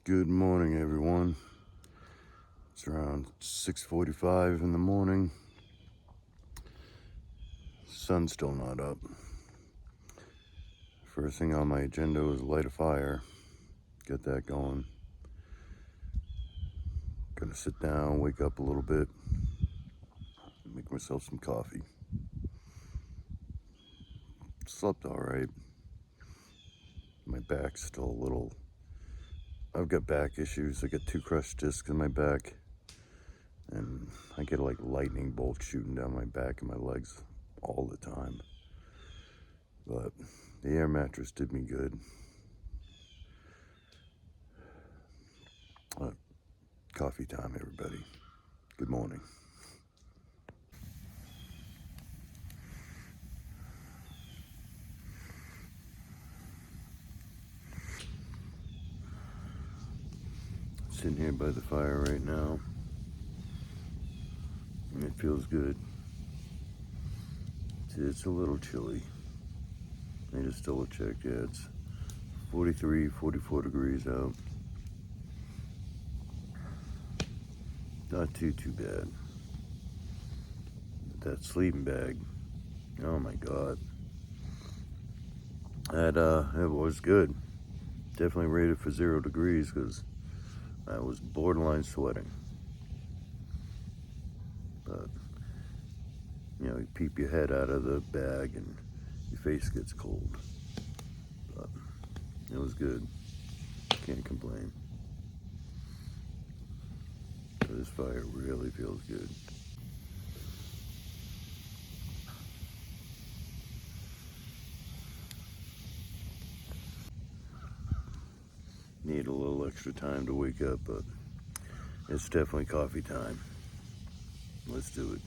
Good morning, everyone. It's around 6:45 in the morning. Sun's still not up. First thing on my agenda is light a fire. Get that going. Gonna sit down, wake up a little bit, make myself some coffee. Slept all right. My back's still a little... I've got back issues. I got 2 crushed discs in my back, and I get like lightning bolts shooting down my back and my legs all the time. But the air mattress did me good. Coffee time, everybody. Good morning. Sitting here by the fire right now, and it feels good. It's a little chilly. I just double checked. Yeah, it's 43, 44 degrees out. Not too bad. But that sleeping bag, oh my god. It was good. Definitely rated for 0 degrees because I was borderline sweating. But, you peep your head out of the bag and your face gets cold. But it was good. Can't complain. This fire really feels good. Need a little extra time to wake up, but it's definitely coffee time. Let's do it.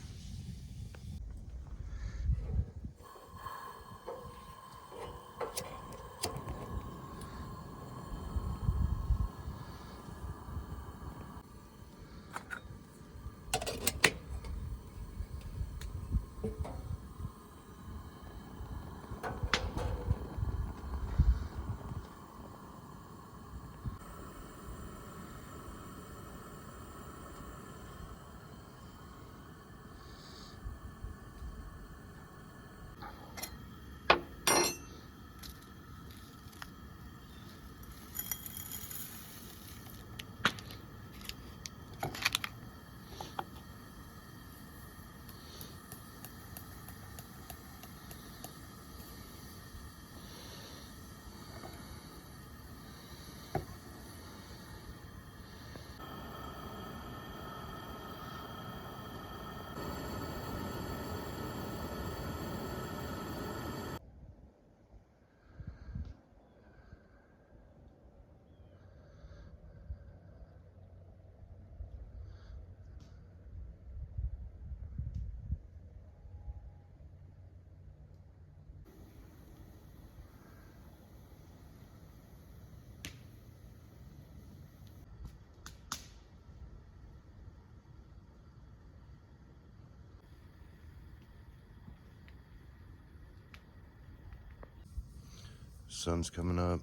Sun's coming up.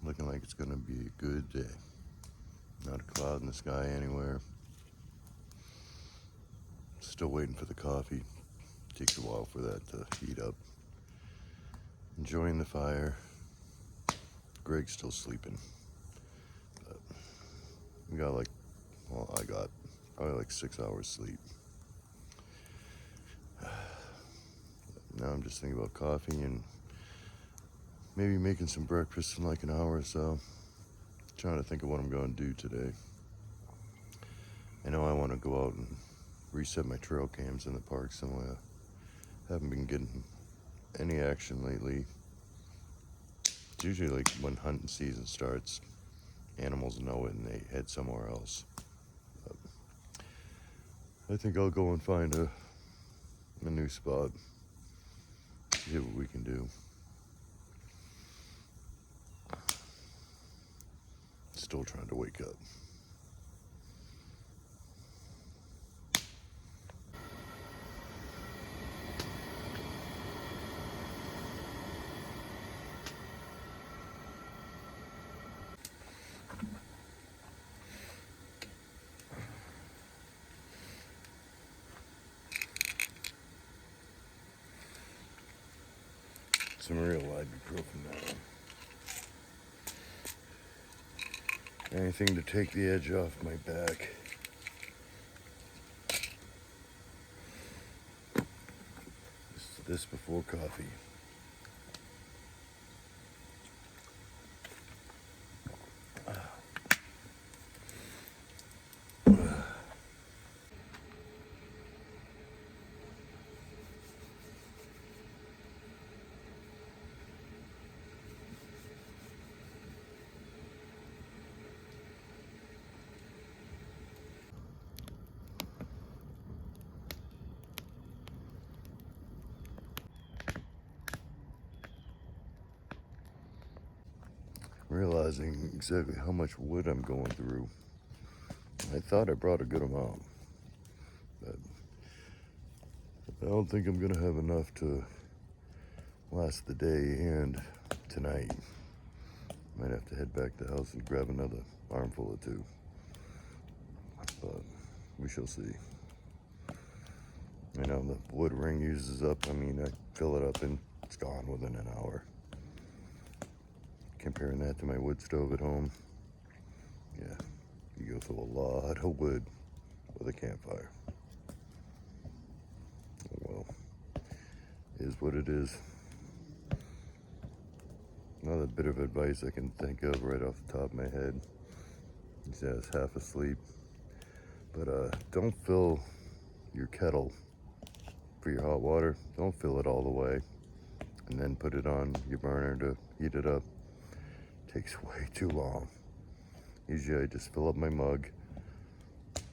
Looking like it's gonna be a good day. Not a cloud in the sky anywhere. Still waiting for the coffee. Takes a while for that to heat up. Enjoying the fire. Greg's still sleeping. But we got I got probably like 6 hours sleep. Now I'm just thinking about coffee and maybe making some breakfast in like an hour or so. Trying to think of what I'm going to do today. I know I want to go out and reset my trail cams in the park somewhere. Haven't been getting any action lately. It's usually like when hunting season starts, animals know it and they head somewhere else. But I think I'll go and find a new spot. See what we can do. Still trying to wake up. some real ibuprofen now. Anything to take the edge off my back. This before coffee. Realizing exactly how much wood I'm going through. I thought I brought a good amount, but I don't think I'm gonna have enough to last the day and tonight. Might have to head back to the house and grab another armful or two, but we shall see. You know, the wood ring uses up, I mean, I fill it up and it's gone within an hour. Comparing that to my wood stove at home, yeah, you go through a lot of wood with a campfire. Well, it is what it is. Another bit of advice I can think of right off the top of my head. He says half asleep, but don't fill your kettle for your hot water. Don't fill it all the way and then put it on your burner to heat it up. It takes way too long. Usually I just fill up my mug,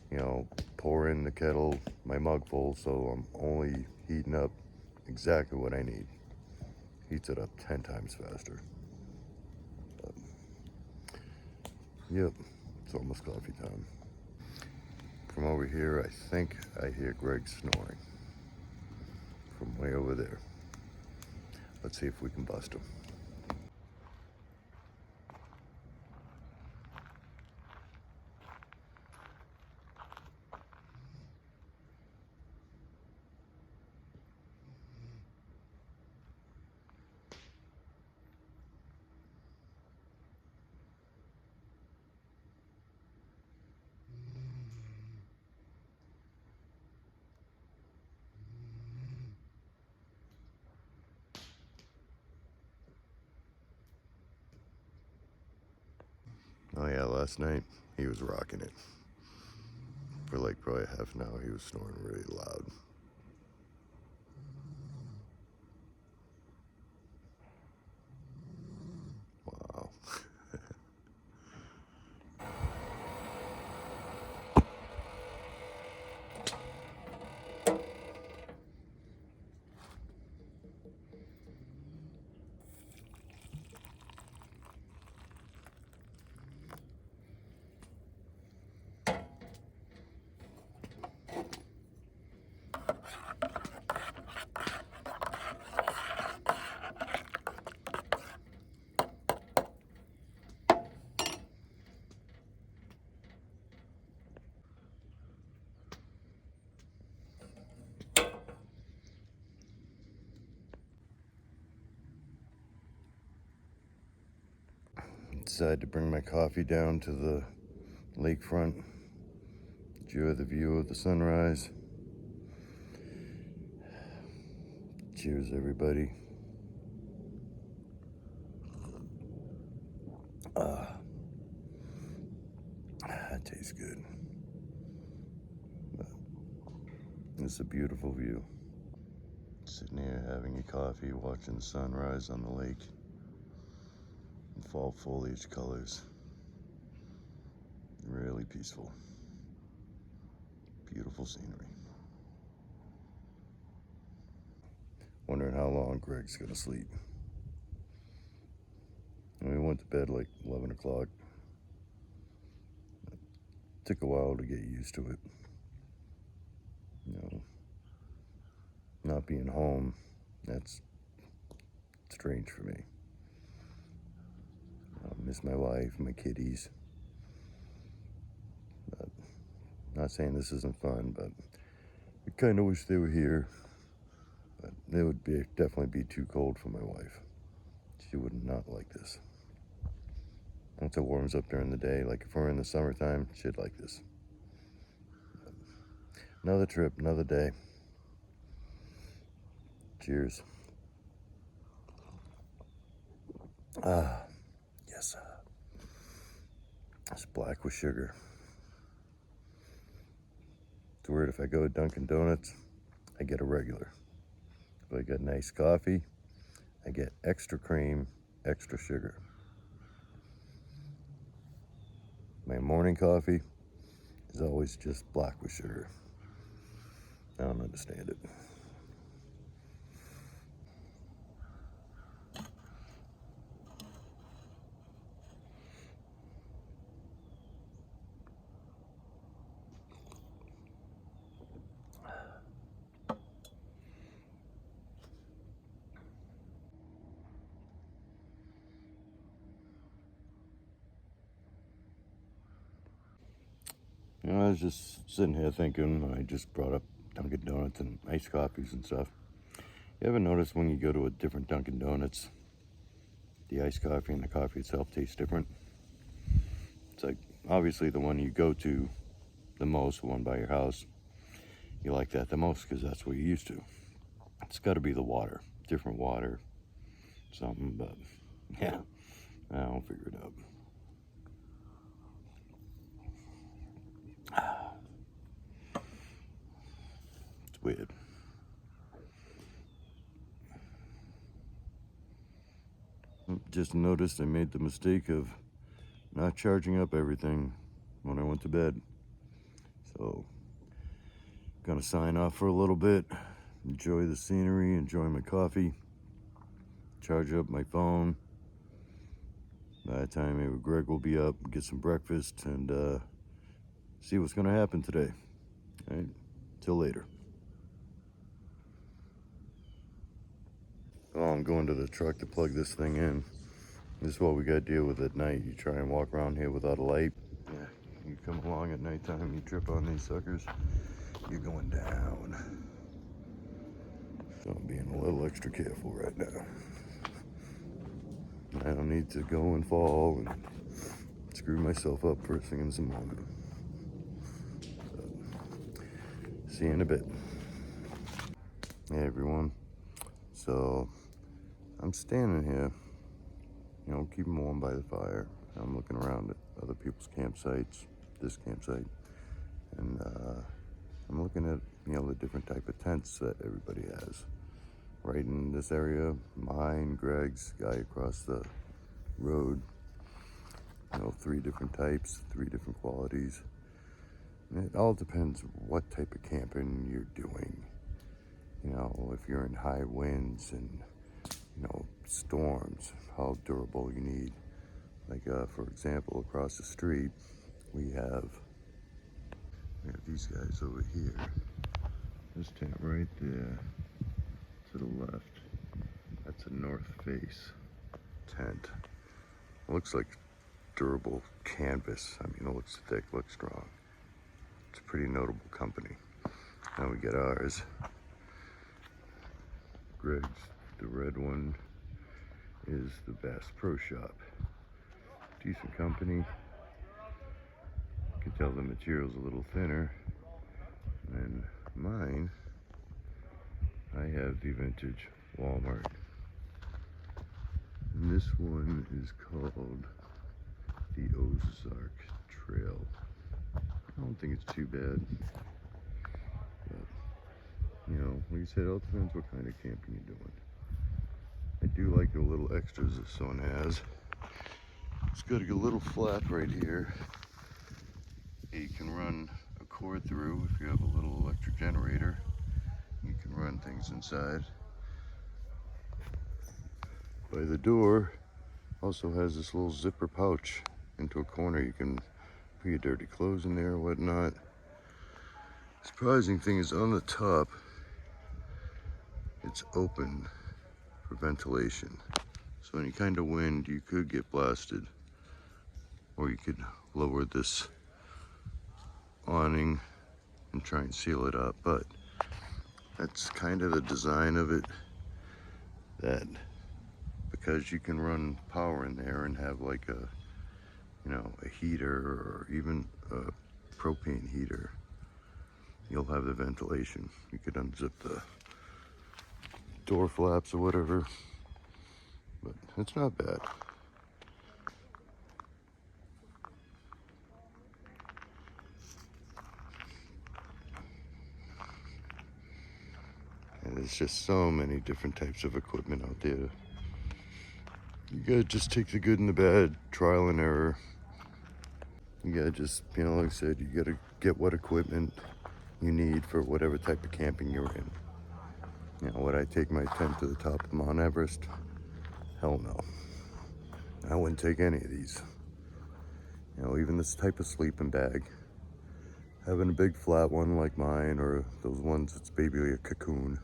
you know, pour in the kettle, my mug full, so I'm only heating up exactly what I need. Heats it up 10 times faster. But, yep, it's almost coffee time. From over here, I think I hear Greg snoring from way over there. Let's see if we can bust him. Oh yeah, last night he was rocking it. For like probably half an hour he was snoring really loud. Wow. Decided to bring my coffee down to the lakefront. Enjoy the view of the sunrise. Cheers, everybody. That tastes good. It's a beautiful view. Sitting here having a coffee, watching the sunrise on the lake. And fall foliage colors. Really peaceful. Beautiful scenery. Wondering how long Greg's gonna sleep. And we went to bed like 11 o'clock. Took a while to get used to it. You know, not being home, that's strange for me. I miss my wife, my kitties. But not saying this isn't fun, but I kind of wish they were here. But it would definitely be too cold for my wife. She would not like this. Once it warms up during the day, like if we're in the summertime, she'd like this. Another trip, another day. Cheers. Yes. It's black with sugar. It's weird, if I go to Dunkin' Donuts, I get a regular. If I get nice coffee, I get extra cream, extra sugar. My morning coffee is always just black with sugar. I don't understand it. I was just sitting here thinking, I just brought up Dunkin' Donuts and iced coffees and stuff. You ever notice when you go to a different Dunkin' Donuts, the iced coffee and the coffee itself tastes different? It's like, obviously the one you go to the most, the one by your house, you like that the most because that's what you're used to. It's got to be the water, different water, something, but yeah, I'll figure it out. It's weird. Just noticed I made the mistake of not charging up everything when I went to bed. So, gonna sign off for a little bit, enjoy the scenery, enjoy my coffee, charge up my phone. By the time maybe Greg will be up, get some breakfast, and see what's gonna happen today. All right, till later. Oh, I'm going to the truck to plug this thing in. This is what we gotta deal with at night. You try and walk around here without a light. Yeah, you come along at nighttime, you trip on these suckers, you're going down. So I'm being a little extra careful right now. I don't need to go and fall and screw myself up first thing in the morning. So, see you in a bit. Hey everyone. So I'm standing here, keeping warm by the fire. I'm looking around at other people's campsites, this campsite, and I'm looking at the different type of tents that everybody has. Right in this area, mine, Greg's, guy across the road. 3 different types, 3 different qualities. And it all depends what type of camping you're doing. If you're in high winds and storms, how durable you need. Like for example, across the street, we have these guys over here. This tent right there to the left, that's a north face tent. It looks like durable canvas. It looks thick, looks strong. It's a pretty notable company. Now we get ours. Greg's, the red one, is the Bass Pro Shop. Decent company. You can tell the material's a little thinner. And mine, I have the vintage Walmart. And this one is called the Ozark Trail. I don't think it's too bad. But, like I said, it all depends what kind of camping you're doing. I do like the little extras this one has. It's got a little flat right here. You can run a cord through if you have a little electric generator. You can run things inside. By the door also has this little zipper pouch into a corner. You can put your dirty clothes in there or whatnot. Surprising thing is on the top, it's open for ventilation. So any kind of wind, you could get blasted. Or you could lower this awning and try and seal it up. But That's kind of the design of it, that because you can run power in there and have like a heater or even a propane heater, you'll have the ventilation. You could unzip the door flaps or whatever, but it's not bad. And there's just so many different types of equipment out there. You gotta just take the good and the bad, trial and error. You gotta just, like I said, you gotta get what equipment you need for whatever type of camping you're in. Would I take my tent to the top of Mount Everest? Hell no. I wouldn't take any of these. Even this type of sleeping bag. Having a big flat one like mine, or those ones that's basically a cocoon.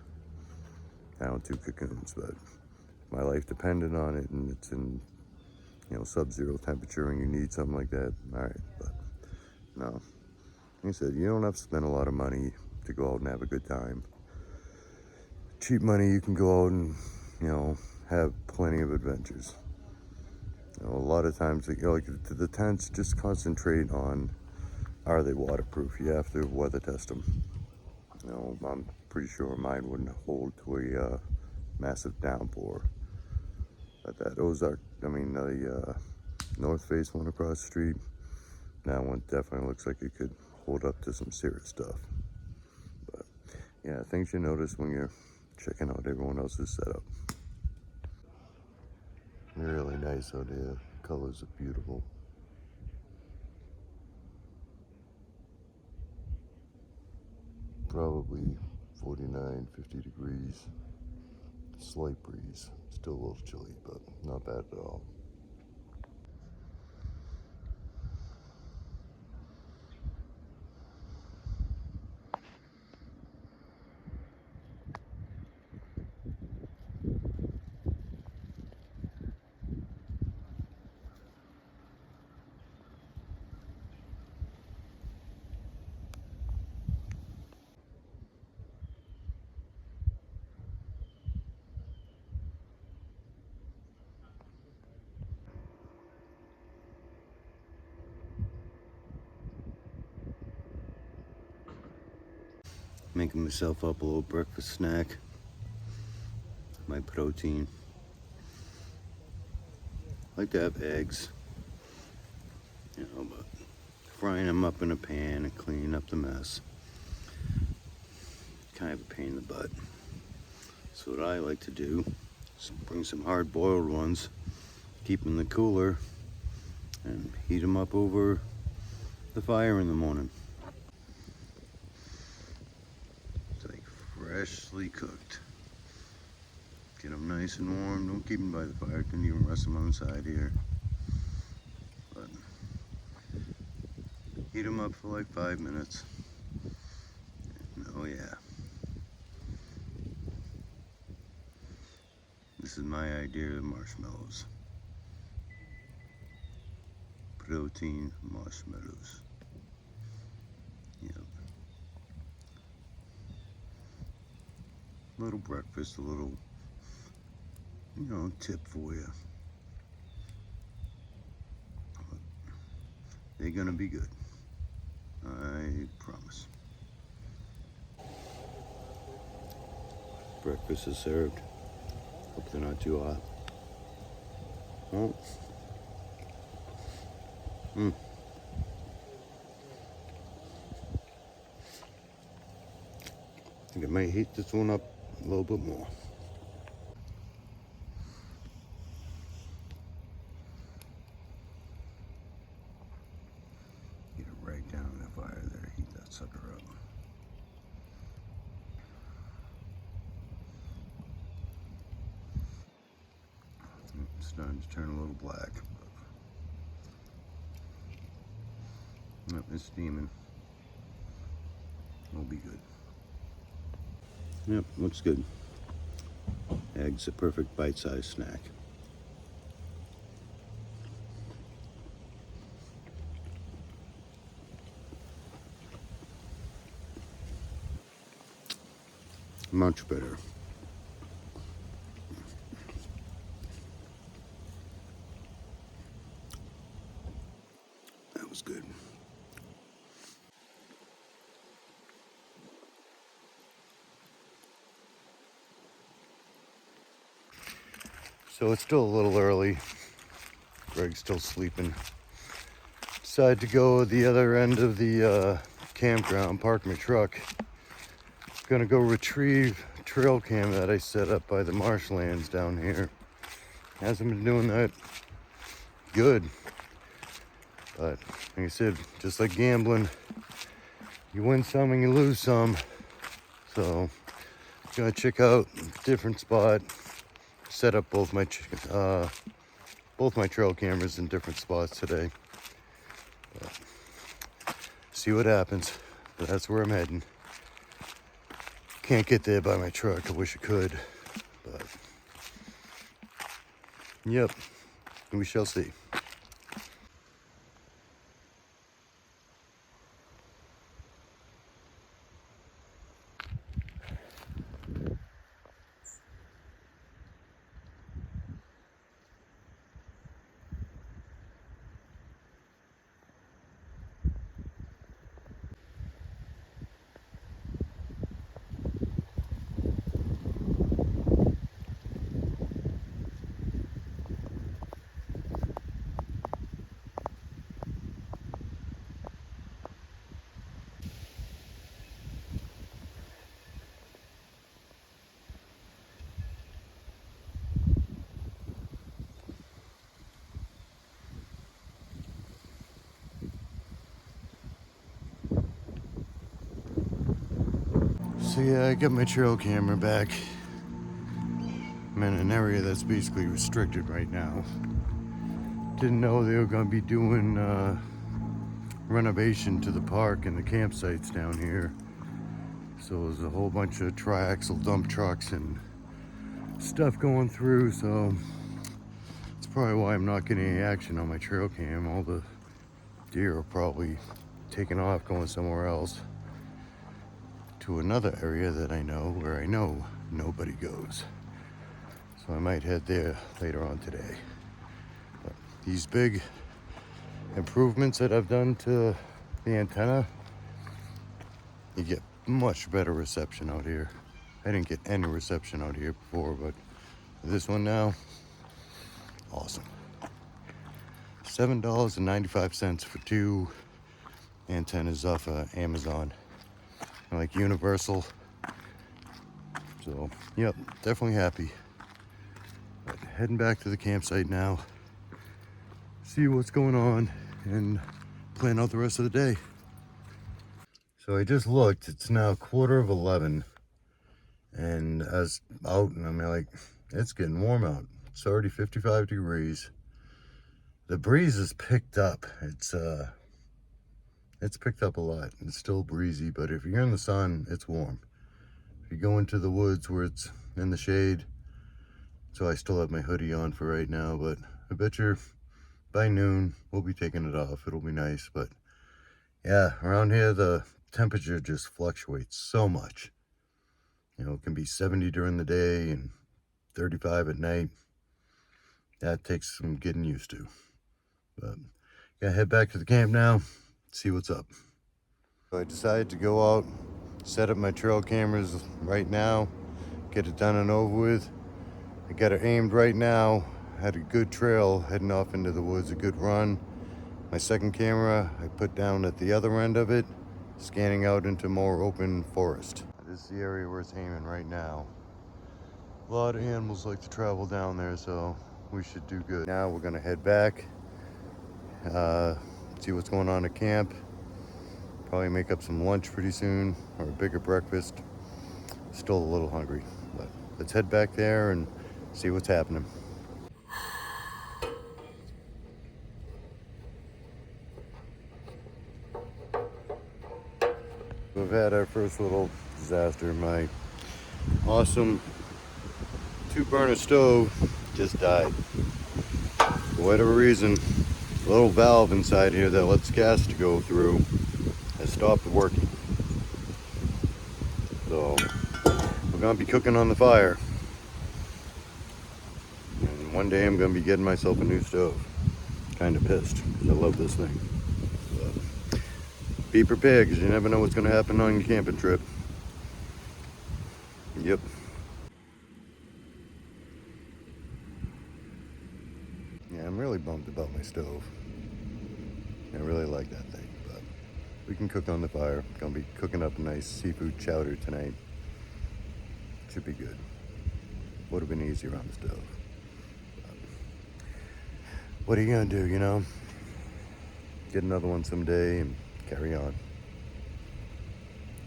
I don't do cocoons, but my life depended on it, and it's in, sub-zero temperature, and you need something like that. All right, but no. Like I said, you don't have to spend a lot of money to go out and have a good time. Cheap money, you can go out and, have plenty of adventures. A lot of times, like the tents, just concentrate on, are they waterproof? You have to weather test them. I'm pretty sure mine wouldn't hold to a massive downpour. But that Ozark, the North Face one across the street, that one definitely looks like it could hold up to some serious stuff. But yeah, things you notice when you're checking out everyone else's setup. Really nice out here. Colors are beautiful. Probably 49, 50 degrees. Slight breeze. Still a little chilly, but not bad at all. Making myself up a little breakfast snack. My protein. I like to have eggs, but frying them up in a pan and cleaning up the mess, kind of a pain in the butt. So what I like to do is bring some hard-boiled ones, keep them in the cooler, and heat them up over the fire in the morning. It's like freshly cooked. Get them nice and warm. Don't keep them by the fire. Couldn't even rest them on the side here. But heat them up for like 5 minutes. And oh yeah. This is my idea of marshmallows. Protein marshmallows. Yep. Little breakfast, a little, tip for you. They're gonna be good. I promise. Breakfast is served. Hope they're not too hot. Oh. I think I might heat this one up a little bit more. Get it right down in the fire there. Heat that sucker up. It's starting to turn a little black. But it's steaming. It'll be good. Yep, looks good. Eggs, a perfect bite-sized snack. Much better. That was good. So it's still a little early. Greg's still sleeping. Decided to go the other end of the campground, park my truck. Gonna go retrieve a trail cam that I set up by the marshlands down here. Hasn't been doing that good. But like I said, just like gambling, you win some and you lose some. So gonna check out a different spot. Set up both my trail cameras in different spots today. See what happens. But that's where I'm heading. Can't get there by my truck. I wish I could. But yep, we shall see. So yeah, I got my trail camera back. I'm in an area that's basically restricted right now. Didn't know they were gonna be doing renovation to the park and the campsites down here. So there's a whole bunch of triaxle dump trucks and stuff going through, so that's probably why I'm not getting any action on my trail cam. All the deer are probably taking off, going somewhere else to another area that I know where I know nobody goes. So I might head there later on today. But these big improvements that I've done to the antenna, you get much better reception out here. I didn't get any reception out here before, but this one now, awesome. $7.95 for 2 antennas off Amazon. Like universal. So, yep, definitely happy. But heading back to the campsite now. See what's going on and plan out the rest of the day. So I just looked, it's now 11:15. And I was out and I'm like, it's getting warm out. It's already 55 degrees. The breeze has picked up. It's picked up a lot. It's still breezy, but if you're in the sun, it's warm. If you go into the woods where it's in the shade, so I still have my hoodie on for right now, but I bet you by noon, we'll be taking it off. It'll be nice, but yeah, around here, the temperature just fluctuates so much. You know, it can be 70 during the day and 35 at night. That takes some getting used to. But gotta head back to the camp now, see what's up. So I decided to go out, set up my trail cameras right now, get it done and over with. I got it aimed right now. Had a good trail heading off into the woods, a good run. My second camera I put down at the other end of it, scanning out into more open forest. This is the area where it's aiming right now. A lot of animals like to travel down there, so we should do good. Now we're gonna head back, see what's going on at camp. Probably make up some lunch pretty soon, or a bigger breakfast. Still a little hungry, but let's head back there and see what's happening. We've had our first little disaster. My awesome 2-burner stove just died. For whatever reason, the little valve inside here that lets gas to go through has stopped working. So we're gonna be cooking on the fire. And one day I'm gonna be getting myself a new stove. Kind of pissed, because I love this thing. But be prepared, because you never know what's gonna happen on your camping trip. Yep. Yeah, I'm really bummed about my stove. I really like that thing, but we can cook on the fire. Gonna be cooking up a nice seafood chowder tonight. Should be good. Would have been easier on the stove. But what are you gonna do, you know? Get another one someday and carry on.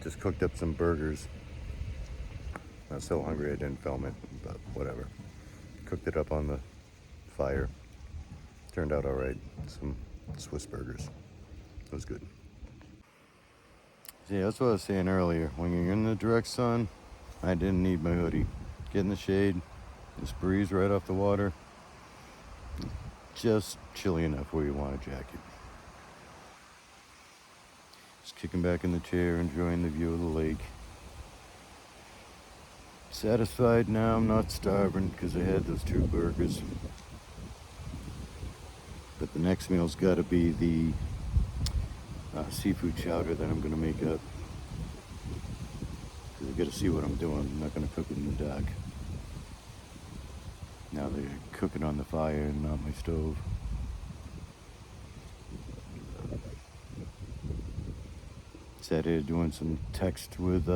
Just cooked up some burgers. I was so hungry I didn't film it, but whatever. Cooked it up on the fire. Turned out all right. Some Swiss burgers. It was good. Yeah, that's what I was saying earlier. When you're in the direct sun, I didn't need my hoodie. Get in the shade, this breeze right off the water. Just chilly enough where you want a jacket. Just kicking back in the chair, enjoying the view of the lake. Satisfied now, I'm not starving because I had those 2 burgers. But the next meal's got to be the seafood chowder that I'm going to make up. Because I got to see what I'm doing. I'm not going to cook it in the dark. Now they're cooking on the fire and not my stove. Sat here doing some text with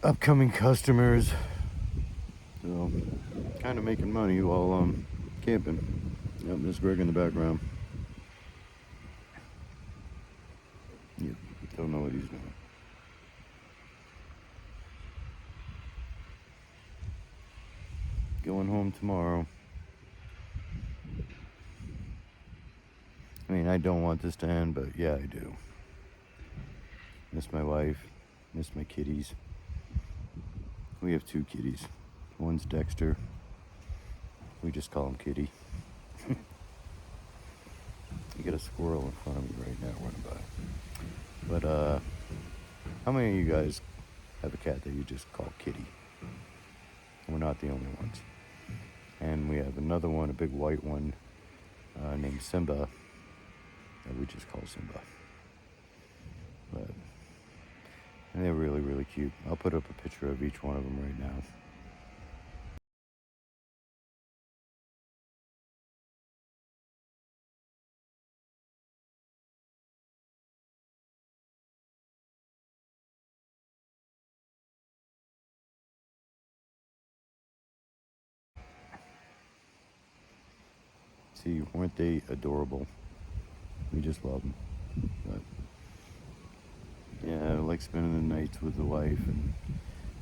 upcoming customers. So, kind of making money while camping. Yep, there's Greg in the background. Yep, don't know what he's doing. Going home tomorrow. I mean, I don't want this to end, but yeah, I do. Miss my wife, miss my kitties. We have 2 kitties. One's Dexter. We just call him Kitty. You got a squirrel in front of me right now running by. But how many of you guys have a cat that you just call Kitty? We're not the only ones. And we have another one, a big white one, named Simba, that we just call Simba. And they're really, really cute. I'll put up a picture of each one of them right now. See, weren't they adorable? We just love them. But yeah, I like spending the nights with the wife and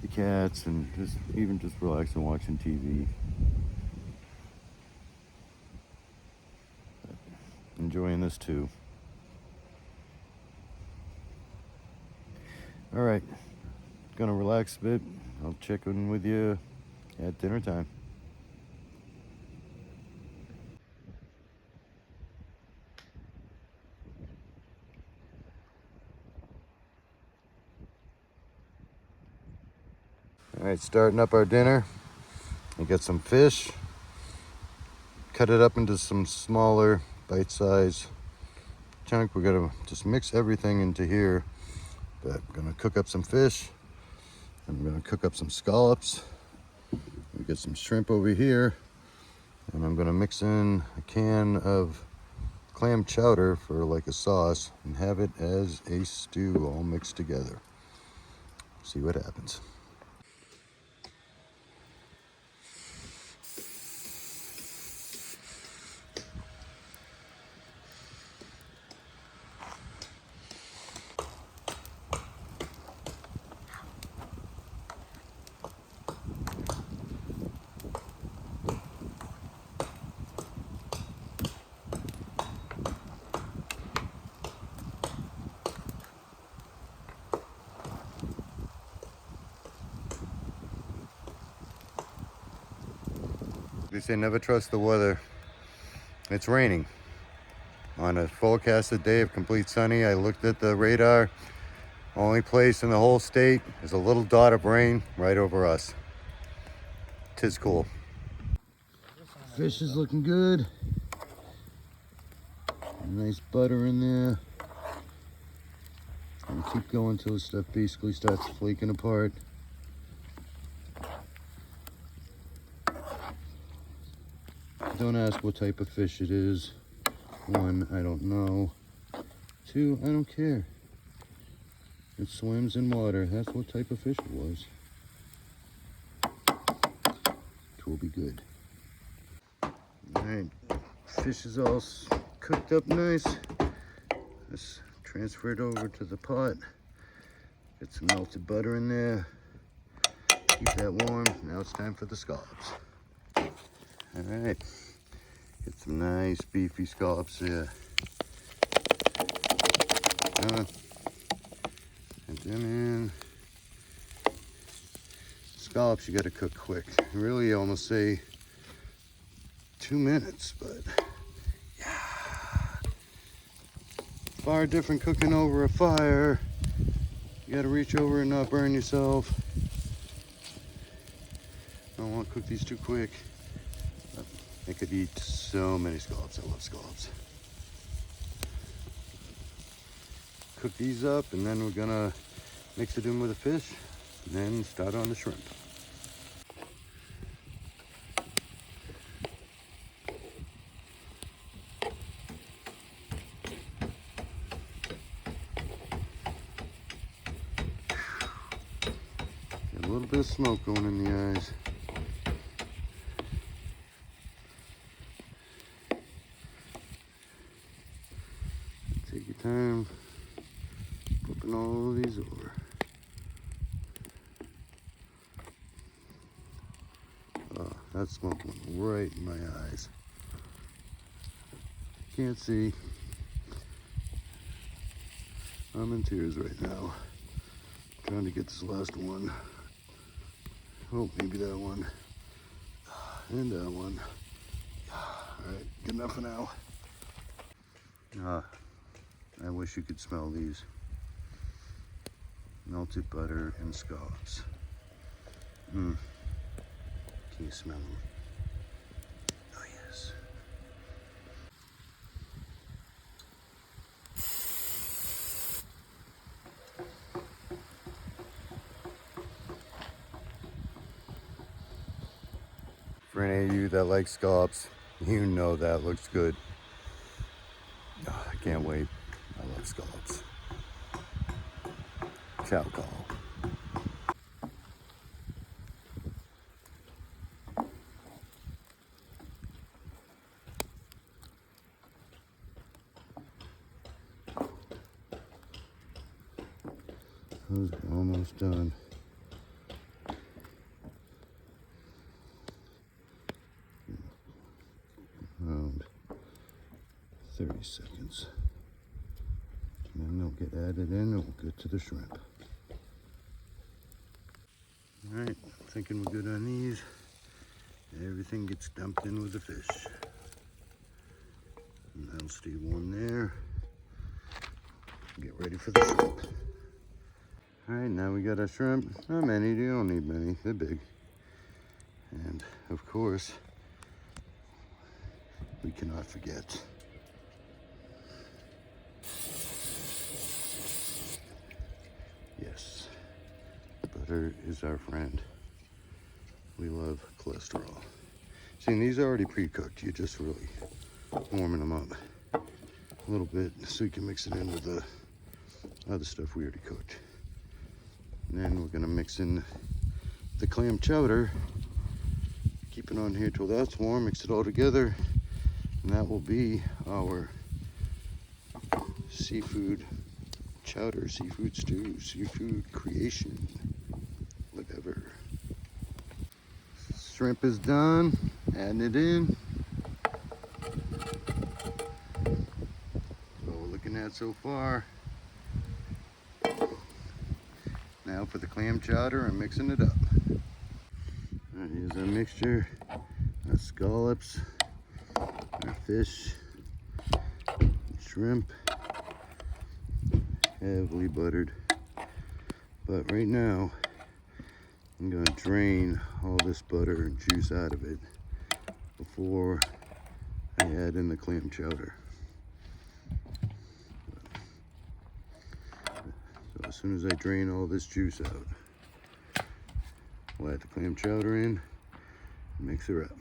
the cats, and even just relaxing, watching TV. But enjoying this too. All right, gonna relax a bit. I'll check in with you at dinner time. All right, starting up our dinner. We got some fish. Cut it up into some smaller bite-sized chunk. We're gonna just mix everything into here. But I'm gonna cook up some fish. I'm gonna cook up some scallops. We got some shrimp over here. And I'm gonna mix in a can of clam chowder for like a sauce and have it as a stew all mixed together. See what happens. They say never trust the weather. It's raining. On a forecasted day of complete sunny, I looked at the radar. Only place in the whole state is a little dot of rain right over us. 'Tis cool. Fish is looking good. Nice butter in there. And keep going until the stuff basically starts flaking apart. Don't ask what type of fish it is. 1, I don't know. 2, I don't care. It swims in water. That's what type of fish it was. It will be good. Alright, fish is all cooked up nice. Let's transfer it over to the pot. Get some melted butter in there. Keep that warm. Now it's time for the scallops. Alright, get some nice beefy scallops there. And them in. Scallops you gotta cook quick. Really almost say 2 minutes, but yeah. Far different cooking over a fire. You gotta reach over and not burn yourself. I don't want to cook these too quick. I could eat so many scallops. I love scallops. Cook these up, and then we're gonna mix it in with the fish, and then start on the shrimp. Got a little bit of smoke going in the eyes. Take your time flipping all of these over. Oh, that smoke went right in my eyes. Can't see. I'm in tears right now. Trying to get this last one. Oh, maybe that one. And that one. Alright, good enough for now. I wish you could smell these. Melted butter and scallops. Can you smell them? Oh yes. For any of you that like scallops, you know that looks good. Oh, I can't wait. I love scallops. Ciao, call. Those are almost done. Around 30 seconds. And then they'll get added in and we'll get to the shrimp. Alright, thinking we're good on these. Everything gets dumped in with the fish. And that'll stay warm there. Get ready for the shrimp. Alright, now we got our shrimp. Not many, you don't need many, they're big. And of course, we cannot forget yes, butter is our friend. We love cholesterol. See, these are already pre-cooked. You're just really warming them up a little bit so you can mix it in with the other stuff we already cooked. And then we're gonna mix in the clam chowder. Keep it on here till that's warm, mix it all together, and that will be our seafood chowder, seafood stew, seafood creation, whatever. Shrimp is done, adding it in. What we're looking at so far. Now for the clam chowder and mixing it up. Alright, here's our mixture, our scallops, our fish, shrimp, heavily buttered. But right now, I'm going to drain all this butter and juice out of it before I add in the clam chowder. So as soon as I drain all this juice out, we'll add the clam chowder in and mix her up.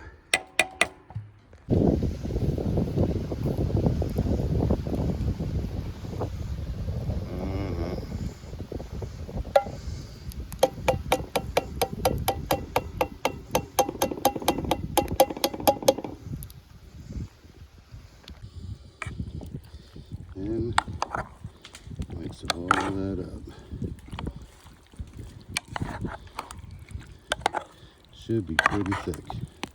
And mix all that up. Should be pretty thick.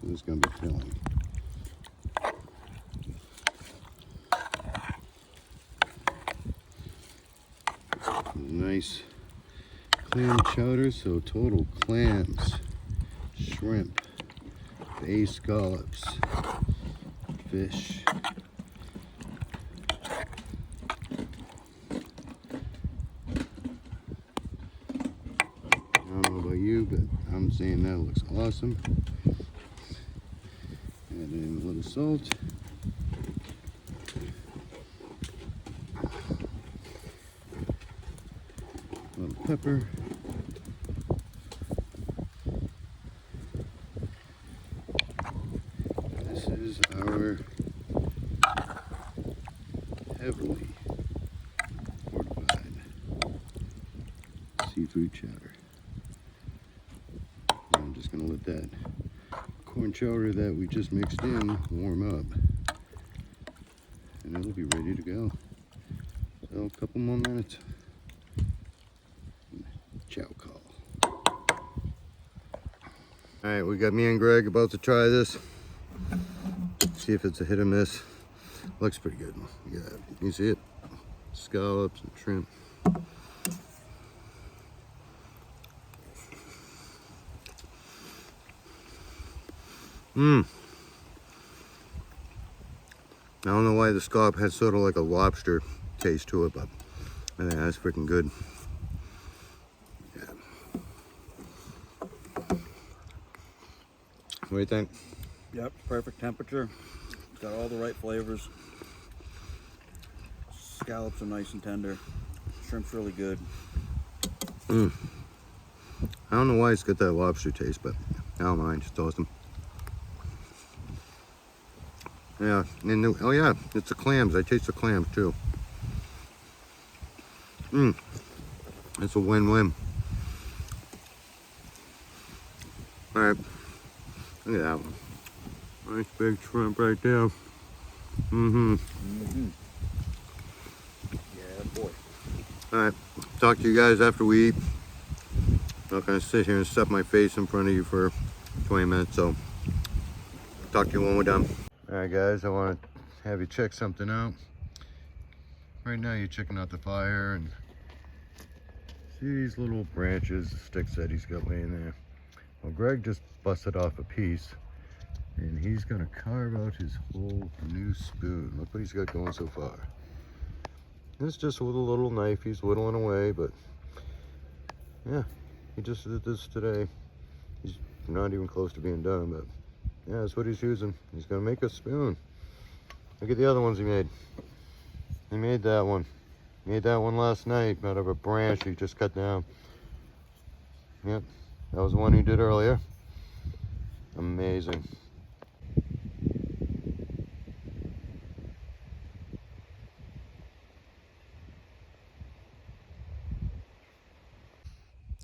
It's going to be filling. Nice clam chowder, so total clams, shrimp, bay scallops, fish. I don't know about you, but I'm saying that looks awesome. Add in a little salt. A little pepper. This is our heavily fortified seafood chowder. I'm just going to let that corn chowder that we just mixed in warm up, and it'll be ready to go. So a couple more minutes. Chow call. All right, we got me and Greg about to try this. See if it's a hit or miss. Looks pretty good. Yeah, you see it? Scallops and shrimp. I don't know why the scallop has sort of like a lobster taste to it, but I think that's freaking good. Yeah. What do you think? Yep, perfect temperature. Got all the right flavors. Scallops are nice and tender. Shrimp's really good. I don't know why it's got that lobster taste, but I don't mind. It's awesome. Yeah, and oh yeah, it's the clams. I taste the clams too. It's a win-win. All right, look at that one. Nice big shrimp right there. Yeah, boy. All right, talk to you guys after we eat. I'm not gonna sit here and stuff my face in front of you for 20 minutes, so talk to you when we're done. All right, guys, I want to have you check something out. Right now, you're checking out the fire and see these little branches, sticks that he's got laying there. Well, Greg just busted off a piece, and he's gonna carve out his whole new spoon. Look what he's got going so far. It's just with a little knife. He's whittling away, but yeah, he just did this today. He's not even close to being done, but yeah, that's what he's using. He's gonna make a spoon. Look at the other ones he made. He made that one. He made that one last night out of a branch he just cut down. Yep, that was the one he did earlier. Amazing.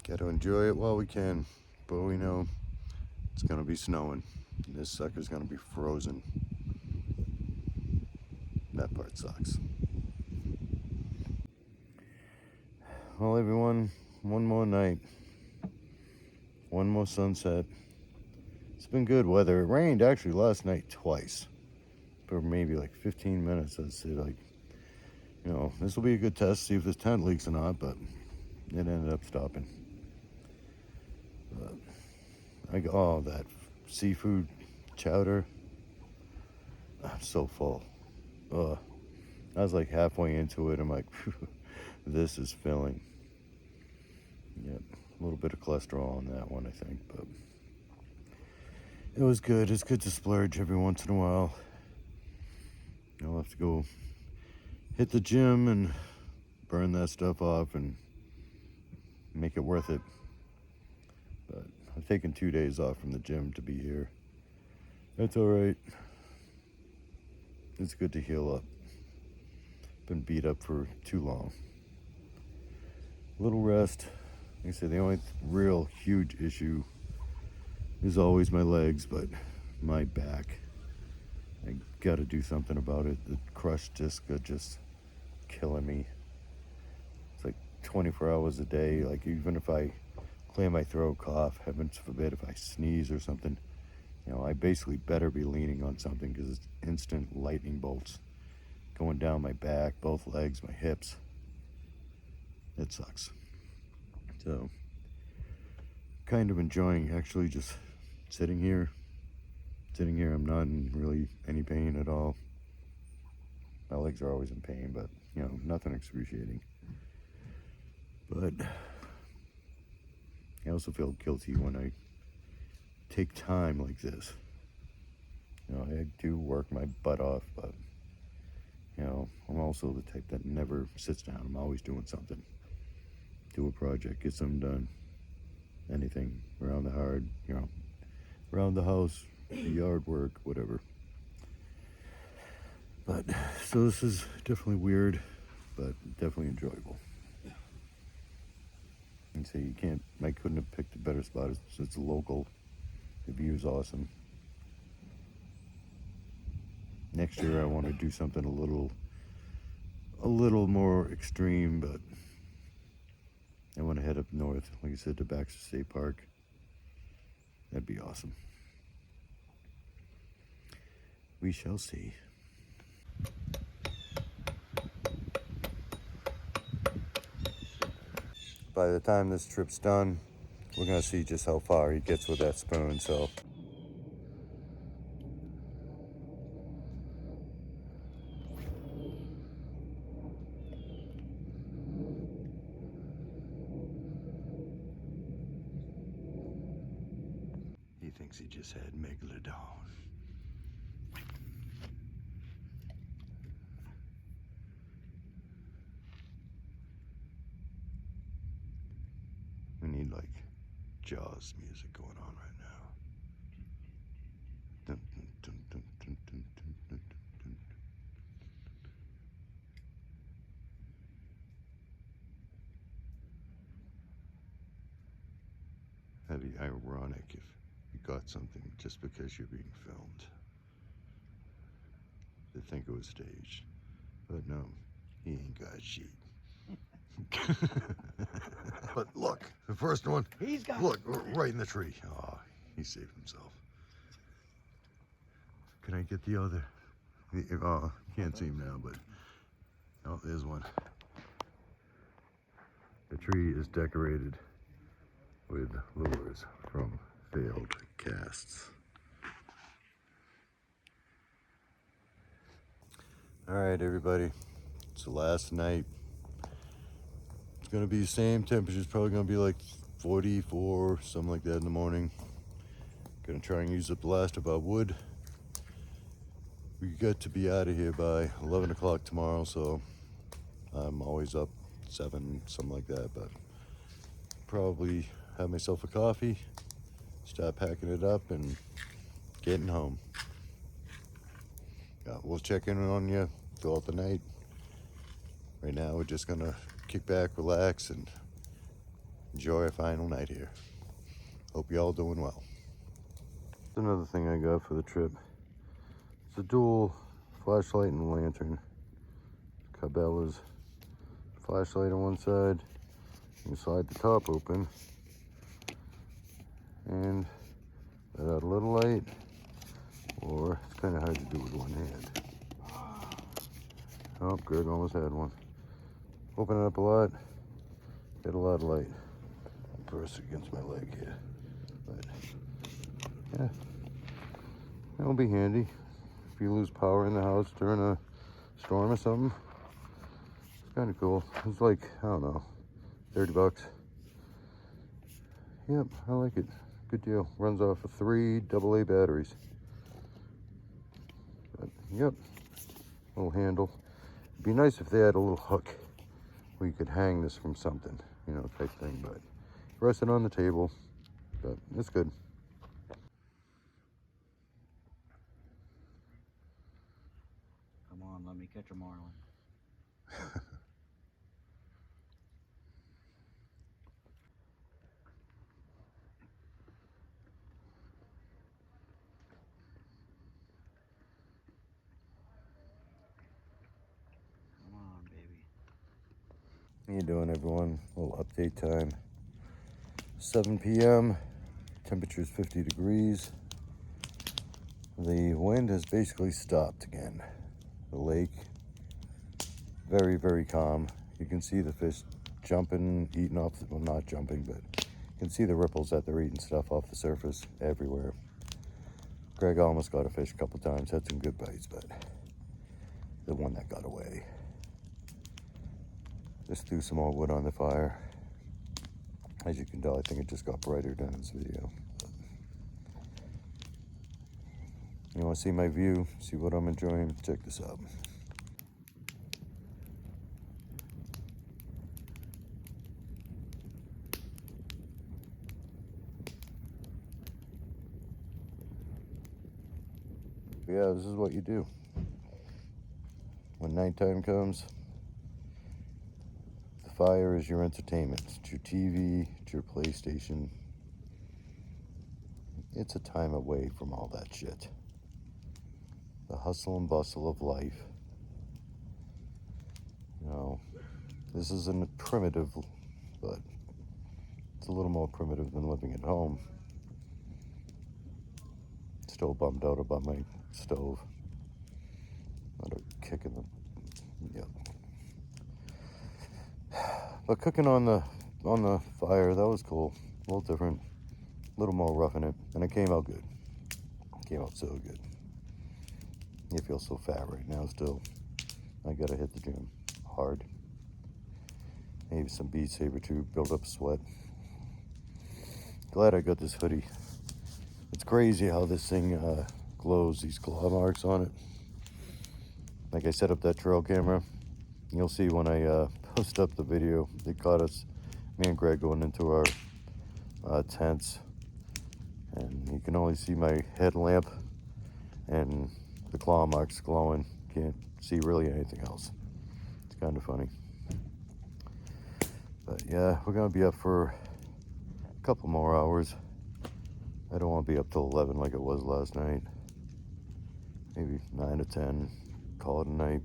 Got to enjoy it while we can, but we know it's gonna be snowing. This sucker's gonna be frozen. That part sucks. Well, everyone, one more night, one more sunset. It's been good weather. It rained actually last night twice for maybe like 15 minutes. I'd say, like, you know, this will be a good test, see if this tent leaks or not, but it ended up stopping. Oh, that seafood chowder. I'm so full. I was like halfway into it. I'm like, this is filling. Yep, a little bit of cholesterol on that one, I think, but it was good. It's good to splurge every once in a while. I'll have to go hit the gym and burn that stuff off and make it worth it. But I've taken 2 days off from the gym to be here. That's all right. It's good to heal up. Been beat up for too long. Little rest. Like I said, the only real huge issue is always my legs, but my back. I gotta do something about it. The crushed disc are just killing me. It's like 24 hours a day. Like even if I clear my throat, cough, heavens forbid, if I sneeze or something, you know, I basically better be leaning on something because it's instant lightning bolts going down my back, both legs, my hips. It sucks. So, kind of enjoying actually just sitting here. I'm not in really any pain at all. My legs are always in pain, but you know, nothing excruciating. But I also feel guilty when I take time like this. You know, I do work my butt off, but you know, I'm also the type that never sits down. I'm always doing something. Do a project, get something done. Anything around around the house, yard work, whatever. But so this is definitely weird, but definitely enjoyable. And so I couldn't have picked a better spot. It's local. The view is awesome. Next year I want to do something a little more extreme, but I want to head up north, like I said, to Baxter State Park. That'd be awesome. We shall see. By the time this trip's done, we're gonna see just how far he gets with that spoon, so. He thinks he just had Megalodon. We need like Jaws music going on right now. Dun, dun, dun, dun, dun, dun, dun, dun, dun. That'd be ironic if you got something just because you're being filmed. They think it was staged. But no, he ain't got shit. But look, the first one, He's got look, right in the tree. Oh, he saved himself. Can I get the other? Oh, can't see him now, but oh, there's one. The tree is decorated with lures from failed casts. All right, everybody, it's the last night. It's gonna be the same temperature. It's probably gonna be like 44, something like that in the morning. Gonna try and use up the last of our wood. We got to be out of here by 11 o'clock tomorrow, so I'm always up 7, something like that, but probably have myself a coffee, start packing it up and getting home. We'll check in on you throughout the night. Right now we're just gonna kick back, relax, and enjoy our final night here. Hope you all doing well. Another thing I got for the trip. It's a dual flashlight and lantern. Cabela's flashlight on one side. You slide the top open and let out a little light, or it's kind of hard to do with one hand. Oh, Greg almost had one. Open it up a lot, get a lot of light. Burst against my leg here, but yeah, that'll be handy if you lose power in the house during a storm or something. It's kind of cool. It's like, I don't know, $30. Yep, I like it. Good deal. Runs off of 3 AA batteries. But, yep, little handle. It'd be nice if they had a little hook where you could hang this from something, you know, type thing. But rest it on the table. But it's good. Come on, let me catch a marlin. Come on, baby. How you doing, everyone? A little update time. 7 p.m. Temperature's 50 degrees. The wind has basically stopped again. The lake, very, very calm. You can see the fish jumping, eating off, well, not jumping, but you can see the ripples that they're eating stuff off the surface everywhere. Greg almost got a fish a couple times, had some good bites, but the one that got away. Just threw some more wood on the fire. As you can tell, I think it just got brighter during this video. You want to see my view, see what I'm enjoying? Check this out. Yeah, this is what you do. When nighttime comes, the fire is your entertainment. It's your TV, it's your PlayStation. It's a time away from all that shit. The hustle and bustle of life. You know, this isn't primitive, but it's a little more primitive than living at home. Still bummed out about my stove. Not a kick in the, yeah. But cooking on the fire, that was cool. A little different, a little more rough in it, and it came out good. It came out so good. You feel so fat right now still. I gotta hit the gym hard. Maybe some Beat Saber too, build up sweat. Glad I got this hoodie. It's crazy how this thing glows, these claw marks on it. Like I set up that trail camera. You'll see when I post up the video, they caught us, me and Greg, going into our tents. And you can only see my headlamp and the claw marks glowing. Can't see really anything else. It's kind of funny. But yeah, we're gonna be up for a couple more hours. I don't want to be up till 11 like it was last night. Maybe 9 to 10, call it a night.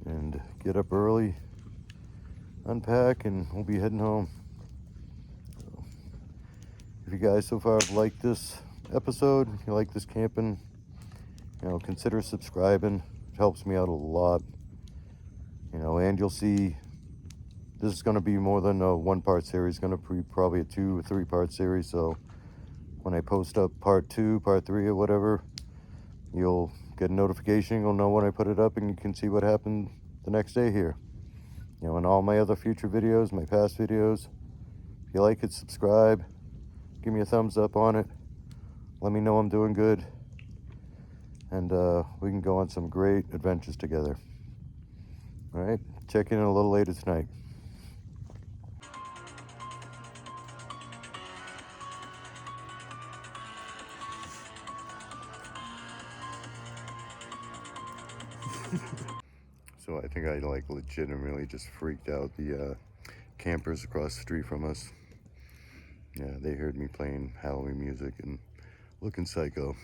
And get up early, unpack, and we'll be heading home. So, if you guys so far have liked this episode, if you like this camping, you know, consider subscribing. It helps me out a lot. You know, and you'll see this is going to be more than a 1-part series. It's going to be probably a 2 or 3-part series. So when I post up part 2, part 3, or whatever, you'll get a notification. You'll know when I put it up, and you can see what happened the next day here. You know, in all my other future videos, my past videos. If you like it, subscribe. Give me a thumbs up on it. Let me know I'm doing good. And we can go on some great adventures together. All right, check in a little later tonight. So I think I like legitimately just freaked out the campers across the street from us. Yeah, they heard me playing Halloween music and looking psycho,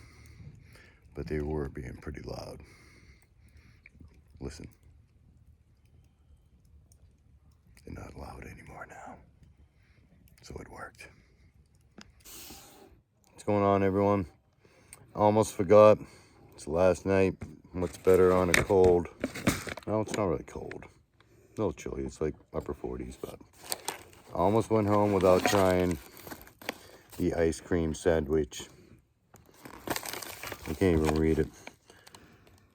but they were being pretty loud. Listen, they're not loud anymore now, so it worked. What's going on, everyone? I almost forgot. It's last night. What's better on a cold? No, it's not really cold. A little chilly. It's like upper 40s, but I almost went home without trying the ice cream sandwich. I can't even read it.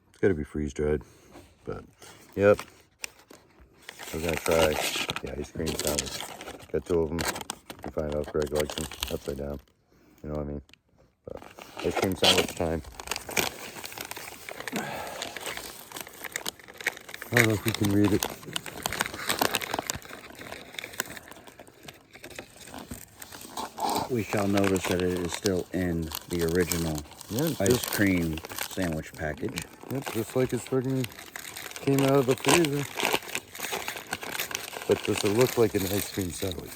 It's got to be freeze dried, but yep. We're gonna try the ice cream sandwich. Got 2 of them. You find out Greg likes them upside down. You know what I mean? But ice cream sandwich time. I don't know if you can read it. We shall notice that it is still in the original ice cream sandwich package. Yep, just like it's friggin' came out of the freezer. But does it look like an ice cream sandwich?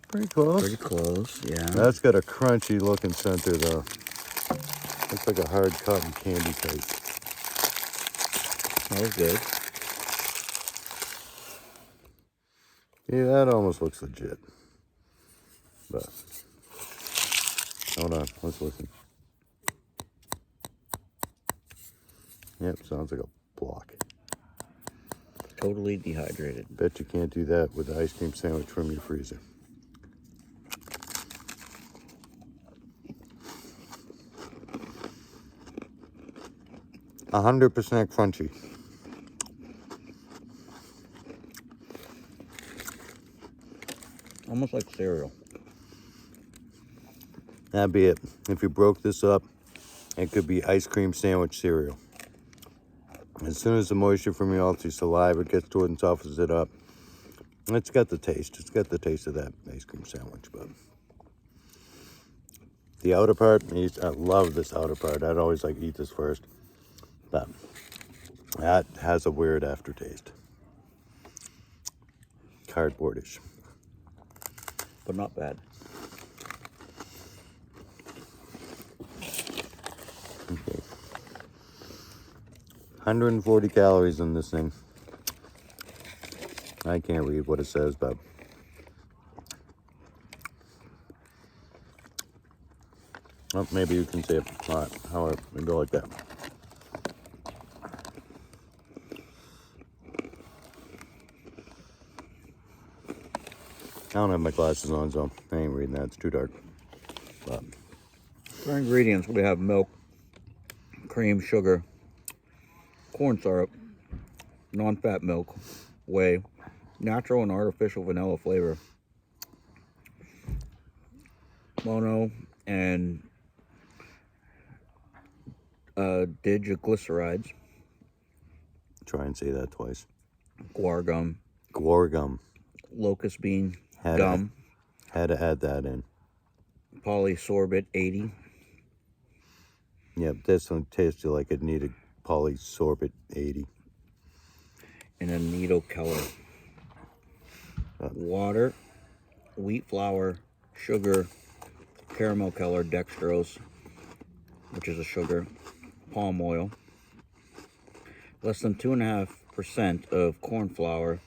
Pretty close. Pretty close, yeah. That's got a crunchy looking center though. Looks like a hard cotton candy type. Smells good. Yeah, that almost looks legit. But hold on, let's listen. Yep, sounds like a block. Totally dehydrated. Bet you can't do that with the ice cream sandwich from your freezer. %100% crunchy. Almost like cereal. That'd be it. If you broke this up, it could be ice cream sandwich cereal. As soon as the moisture from your salty saliva gets to it and softens it up, it's got the taste. It's got the taste of that ice cream sandwich. But the outer part, I love this outer part. I'd always like eat this first. But that has a weird aftertaste. Cardboardish. But not bad. Okay. 140 calories in this thing. I can't read what it says, but oh, maybe you can say it. All right, however, maybe like that. I don't have my glasses on, so I ain't reading that. It's too dark. But For ingredients, we have milk, cream, sugar, corn syrup, non-fat milk, whey, natural and artificial vanilla flavor, mono and diglycerides, try and say that twice. guar gum, Guar gum. locust bean Had gum, had to add that in. polysorbate 80, Yep, this one tasted like it needed polysorbate 80. and a needle color. Water, wheat flour, sugar, caramel color, dextrose, which is a sugar, palm oil, less than 2.5% of corn flour,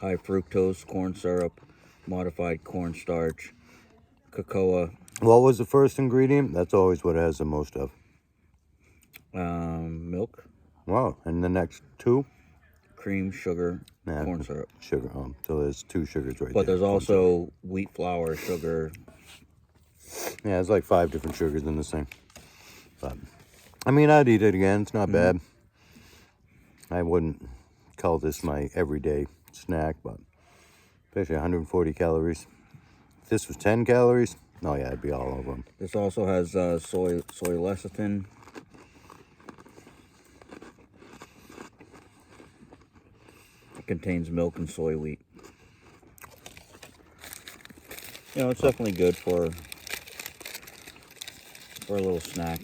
high fructose corn syrup, modified cornstarch, cocoa, What was the first ingredient? That's always what it has the most of. milk, Wow, and the next two? cream, sugar, Nah, corn syrup. Sugar. So there's two sugars right there. But there's also wheat flour, sugar. Yeah, there's like 5 different sugars in this thing. But I mean, I'd eat it again. It's not bad. I wouldn't call this my everyday snack, but especially 140 calories. If this was 10 calories, oh yeah, I'd be all over them. This also has soy lecithin. It contains milk and soy wheat. You know, it's definitely good for a little snack.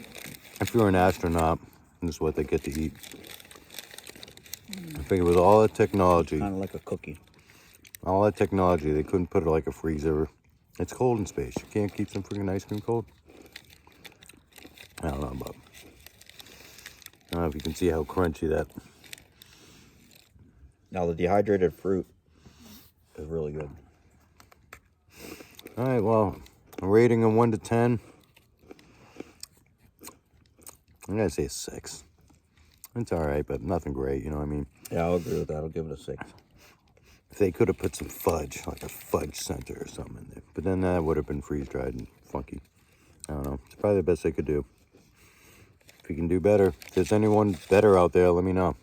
If you're an astronaut, this is what they get to eat. I figure with all that technology, Kind of like a cookie. they couldn't put it like a freezer. It's cold in space. You can't keep some freaking ice cream cold. I don't know, but I don't know if you can see how crunchy that. Now the dehydrated fruit is really good. All right, well, a rating of 1 to 10. I'm gonna say a 6. It's all right, but nothing great. You know what I mean? Yeah, I'll agree with that. I'll give it a 6. If they could have put some fudge, like a fudge center or something in there, but then that would have been freeze dried and funky. I don't know. It's probably the best they could do. If you can do better, if there's anyone better out there, let me know.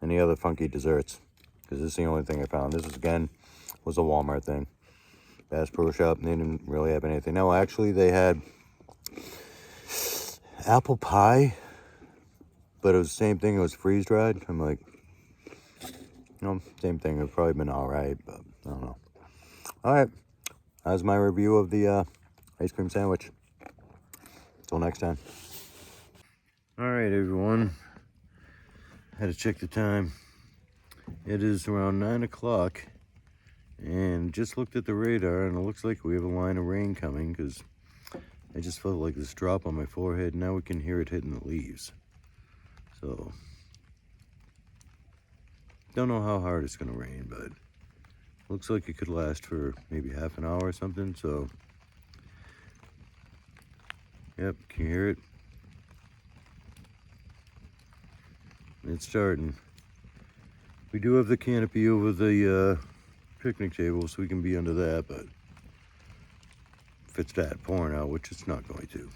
Any other funky desserts? because this is the only thing I found. This is, again, was a Walmart thing. Bass Pro Shop, and they didn't really have anything. No, actually, they had apple pie, but it was the same thing. It was freeze-dried. I'm like, same thing. It would probably been all right, but I don't know. All right, that was my review of the ice cream sandwich. Until next time. All right, everyone. Had to check the time. It is around 9 o'clock, and just looked at the radar, and it looks like we have a line of rain coming, because I just felt like this drop on my forehead. Now we can hear it hitting the leaves. So, don't know how hard it's going to rain, but looks like it could last for maybe half an hour or something. So, yep, can you hear it? It's starting. We do have the canopy over the picnic table, so we can be under that, but if it's that pouring out, which it's not going to, you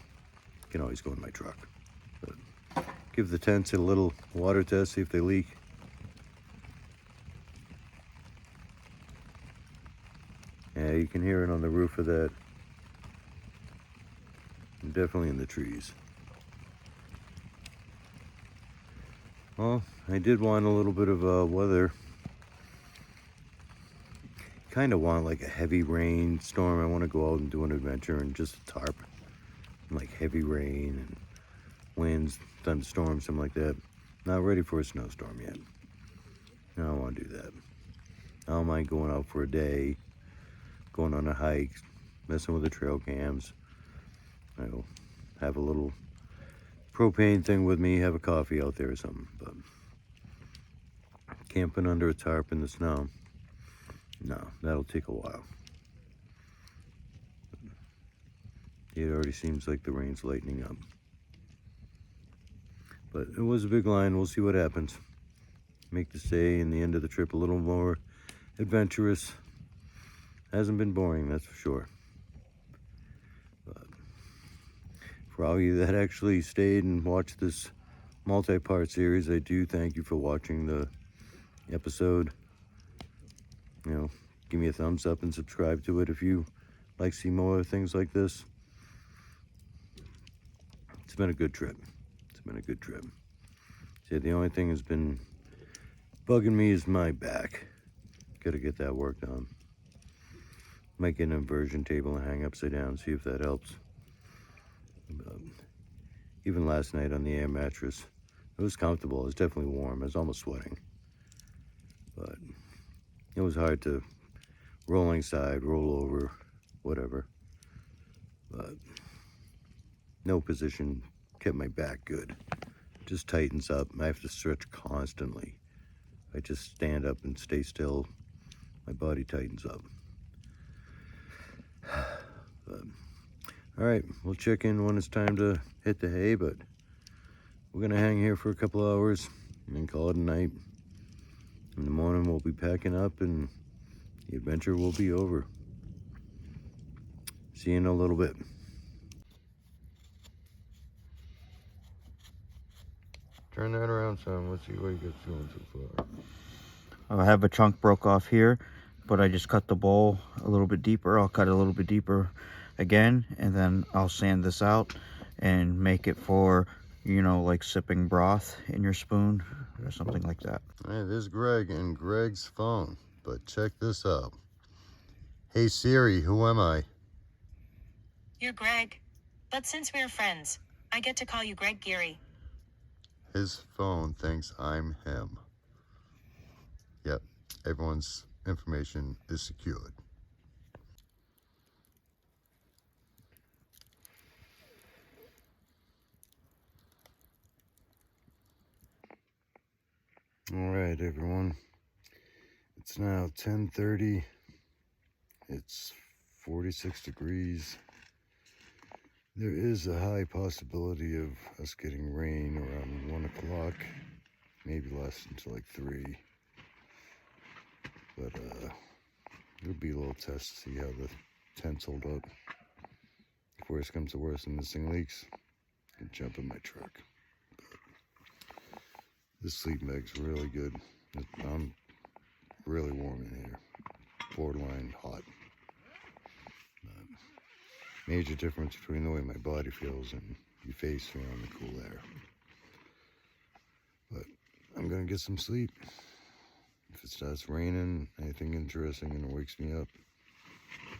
can always go in my truck. But give the tents a little water test, see if they leak. Yeah, you can hear it on the roof of that. And definitely in the trees. Well, I did want a little bit of weather. Kind of want like a heavy rain storm. I want to go out and do an adventure and just a tarp. And like heavy rain and winds, thunderstorms, something like that. Not ready for a snowstorm yet. I don't want to do that. I don't mind going out for a day, going on a hike, messing with the trail cams. I'll have a little propane thing with me, have a coffee out there or something. But camping under a tarp in the snow, no, that'll take a while. It already seems like the rain's lightening up. But it was a big line. We'll see what happens. Make the stay and the end of the trip a little more adventurous. Hasn't been boring, that's for sure. But for all of you that actually stayed and watched this multi-part series, I do thank you for watching the episode. You know, give me a thumbs up and subscribe to it if you like to see more things like this. It's been a good trip. It's been a good trip. See, the only thing that's been bugging me is my back. Gotta get that work done. Might get an inversion table and hang upside down, see if that helps. Even last night on the air mattress, it was comfortable. It was definitely warm. I was almost sweating. But it was hard to rolling side, roll over, whatever. But no position kept my back good. Just tightens up. I have to stretch constantly. I just stand up and stay still. My body tightens up. But, all right, we'll check in when it's time to hit the hay, but we're gonna hang here for a couple hours and then call it a night. In the morning, we'll be packing up and the adventure will be over. See you in a little bit. Turn that around, son. Let's see what you got doing so far. I have a chunk broke off here, but I just cut the bowl a little bit deeper. I'll cut it a little bit deeper again, and then I'll sand this out and make it for, you know, like sipping broth in your spoon or something like that. Hey, this is Greg and Greg's phone, but check this out. Hey Siri, who am I? You're Greg. But since we're friends, I get to call you Greg Geary. His phone thinks I'm him. Yep, everyone's information is secured. All right, everyone. It's now 10:30. It's 46 degrees. There is a high possibility of us getting rain around 1 o'clock, maybe less until like 3. But it'll be a little test to see how the tents hold up. If worse comes to worse and this thing leaks, I can jump in my truck. But this sleeping bag's really good. I'm really warm in here, borderline hot. Major difference between the way my body feels and your face feeling the cool air. But I'm gonna get some sleep. If it starts raining, anything interesting and it wakes me up,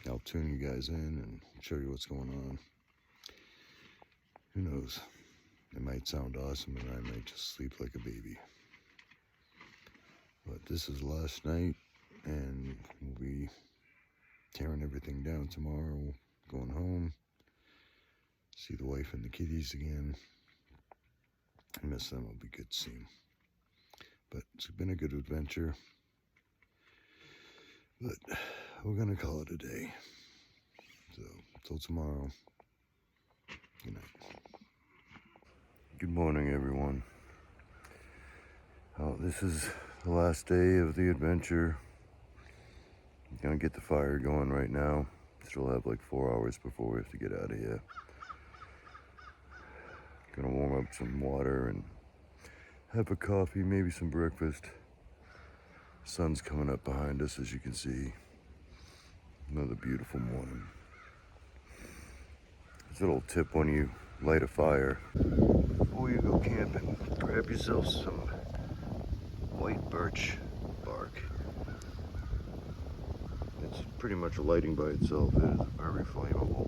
I'll tune you guys in and show you what's going on. Who knows? It might sound awesome and I might just sleep like a baby. But this is last night and we'll be tearing everything down tomorrow, going home, see the wife and the kitties again. I miss them, it'll be good to see them. But it's been a good adventure. But we're gonna call it a day. So, till tomorrow. Good night. Good morning, everyone. This is the last day of the adventure. I'm gonna get the fire going right now. Still have like 4 hours before we have to get out of here. Gonna warm up some water and have a coffee, maybe some breakfast. Sun's coming up behind us, as you can see. Another beautiful morning. There's a little tip when you light a fire. Before you go camping, grab yourself some white birch bark. It's pretty much a lighting by itself. It is very flammable.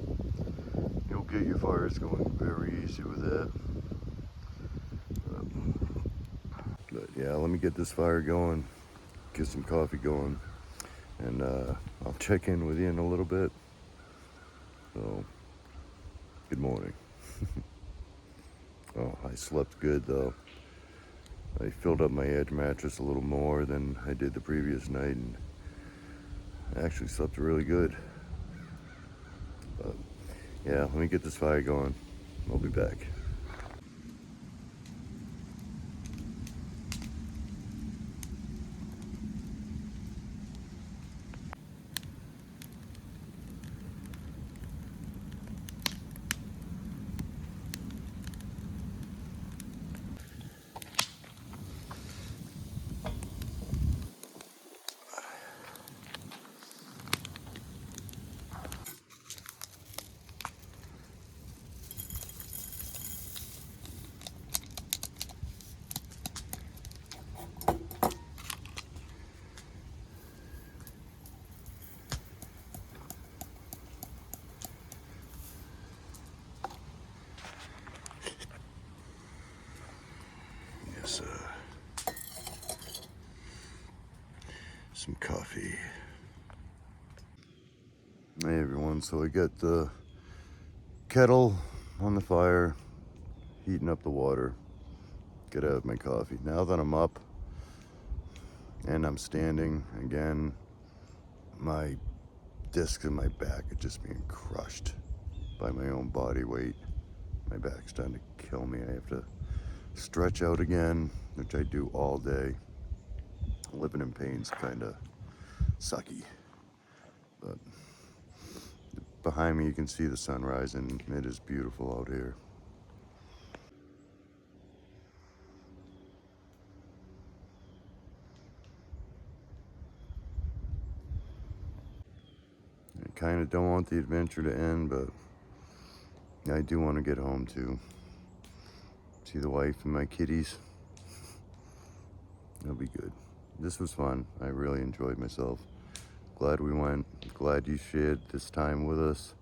You'll get your fires going very easy with that. But yeah, let me get this fire going, get some coffee going, and I'll check in with you in a little bit. So, good morning. Oh, I slept good though. I filled up my edge mattress a little more than I did the previous night, and I actually slept really good. But yeah, let me get this fire going. I'll be back. Yes, some coffee. Hey everyone, so I got the kettle on the fire, heating up the water. Get out my coffee. Now that I'm up and I'm standing again, my discs in my back are just being crushed by my own body weight. My back's starting to kill me. I have to stretch out again, which I do all day. Living in pain's kind of sucky. But behind me you can see the sunrise and it is beautiful out here. I kind of don't want the adventure to end, but I do want to get home too. See the wife and my kitties. It'll be good. This was fun. I really enjoyed myself. Glad we went. Glad you shared this time with us.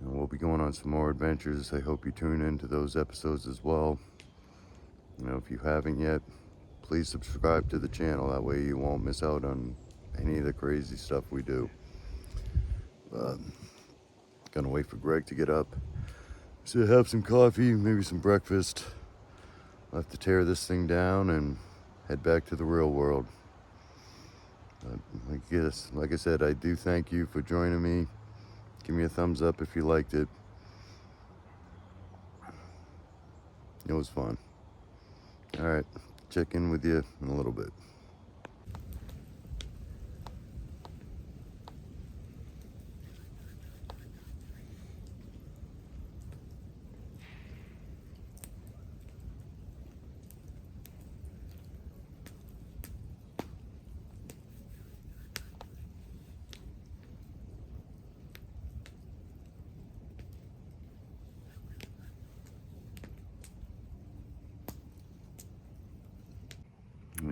And we'll be going on some more adventures. I hope you tune into those episodes as well. If you haven't yet, please subscribe to the channel. That way you won't miss out on any of the crazy stuff we do. Gonna wait for Greg to get up. So have some coffee, maybe some breakfast. I'll have to tear this thing down and head back to the real world. Like I said, I do thank you for joining me. Give me a thumbs up if you liked it. It was fun. All right, check in with you in a little bit.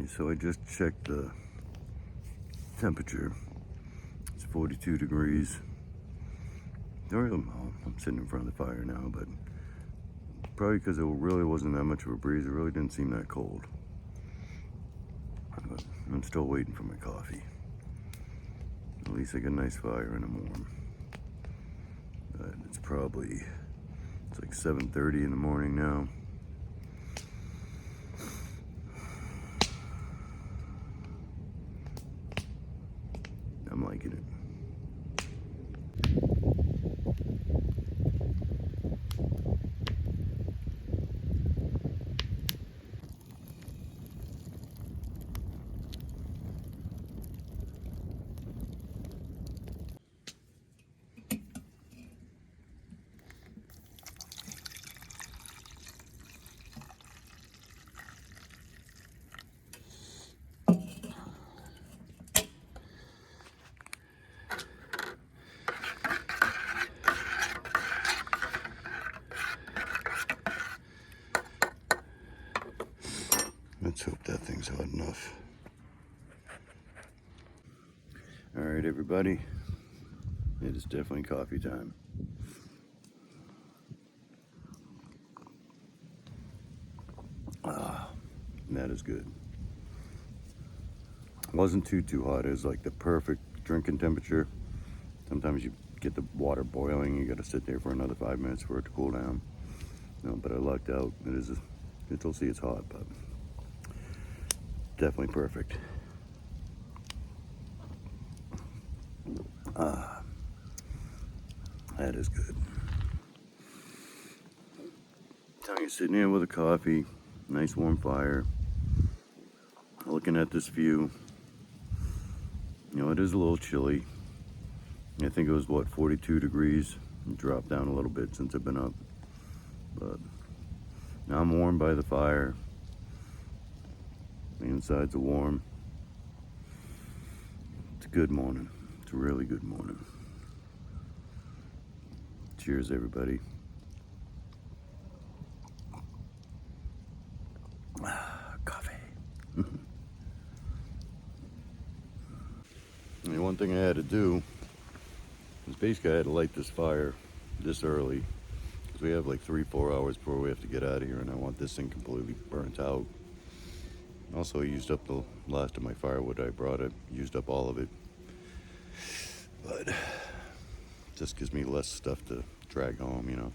So I just checked the temperature. It's 42 degrees. I'm sitting in front of the fire now, but probably because it really wasn't that much of a breeze. It really didn't seem that cold. But I'm still waiting for my coffee. At least I get a nice fire and I'm warm. But it's like 7:30 in the morning now. I'm liking it. Let's hope that thing's hot enough. All right, everybody. It is definitely coffee time. Ah, that is good. It wasn't too hot. It was like the perfect drinking temperature. Sometimes you get the water boiling. You got to sit there for another 5 minutes for it to cool down. No, but I lucked out. You'll see it's hot, but definitely perfect. Ah, that is good. Now you're sitting here with a coffee, nice warm fire, looking at this view. You know, it is a little chilly. I think it was, 42 degrees. It dropped down a little bit since I've been up. But now I'm warm by the fire. The insides are warm. It's a good morning. It's a really good morning. Cheers, everybody. Coffee. And one thing I had to do is basically I had to light this fire this early because we have like 3-4 hours before we have to get out of here, and I want this thing completely burnt out. Also, I used up the last of my firewood I brought. I used up all of it, but just gives me less stuff to drag home, you know.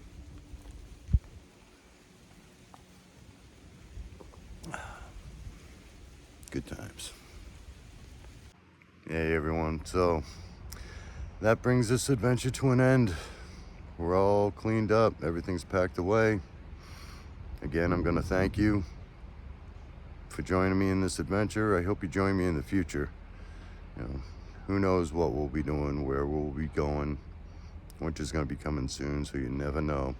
Good times. Hey everyone, so that brings this adventure to an end. We're all cleaned up, everything's packed away. Again, I'm gonna thank you for joining me in this adventure. I hope you join me in the future. You know, who knows what we'll be doing, where we'll be going. Winter's gonna be coming soon, so you never know.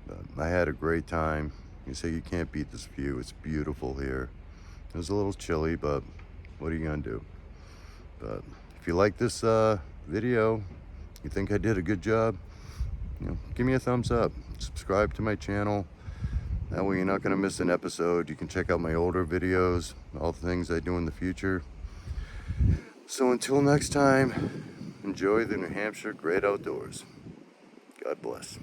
But I had a great time. You say you can't beat this view. It's beautiful here. It was a little chilly, but what are you gonna do? But if you like this video, you think I did a good job, you know, give me a thumbs up. Subscribe to my channel. That way you're not gonna miss an episode. You can check out my older videos, all the things I do in the future. So until next time, enjoy the New Hampshire great outdoors. God bless.